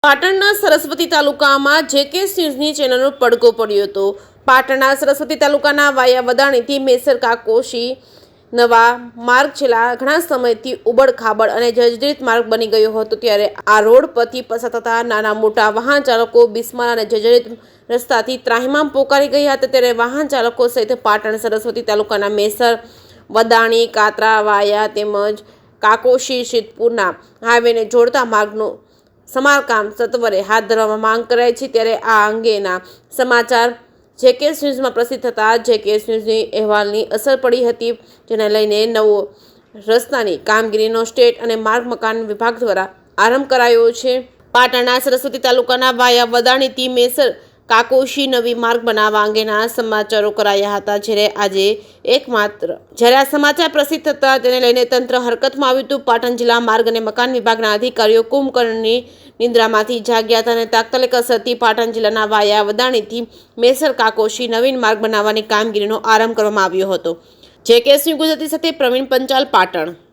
પાટણના સરસ્વતી તાલુકામાં જેકે ન્યૂઝની ચેનલનો પડઘો પડ્યો હતો। પાટણના સરસ્વતી તાલુકાના વાયા વદાણીથી મેસર કાકોશી નવા માર્ગ છેલ્લા ઘણા સમયથી ઉબડ-ખાબડ અને જર્જરિત માર્ગ બની ગયો હતો, ત્યારે આ રોડ પરથી પસાર થતા નાના મોટા વાહન ચાલકો બિસ્માર અને જર્જરિત રસ્તાથી ત્રાહિમામ પોકારી ગયા હતા। ત્યારે વાહન ચાલકો સહિત પાટણ સરસ્વતી તાલુકાના મેસર, વદાણી, કાત્રા, વાયા તેમજ કાકોશી સિદ્ધપુરના હાઈવેને જોડતા માર્ગનું સમારકામ સત્વરે હાથ ધરવામાં માંગ કરાઈ છે। ત્યારે આ અંગેના સમાચાર જેકે ન્યૂઝમાં પ્રસિદ્ધ થતા જેકે ન્યૂઝની અહેવાલની અસર પડી હતી, જેને લઈને નવો રસ્તાની કામગીરીનો સ્ટેટ અને માર્ગ મકાન વિભાગ દ્વારા આરંભ કરાયો છે। પાટણના સરસ્વતી તાલુકાના વાયા વદાણીથી મેસર કાકોશી નવી માર્ગ બનાવવા અંગેના સમાચારો કરાયા હતા, જ્યારે આ સમાચાર પ્રસિદ્ધ થતા તેને લઈને તંત્ર હરકતમાં આવ્યું હતું। પાટણ જિલ્લા માર્ગ અને મકાન વિભાગના અધિકારીઓ કુંભકર્ણની નિંદ્રામાંથી જાગ્યા હતા અને તાત્કાલિક અસરથી પાટણ જિલ્લાના વાયા વદાણીથી મેસર કાકોશી નવીન માર્ગ બનાવવાની કામગીરીનો આરંભ કરવામાં આવ્યો હતો। જેકે ન્યૂઝ ગુજરાતી સાથે પ્રવીણ પંચાલ, પાટણ।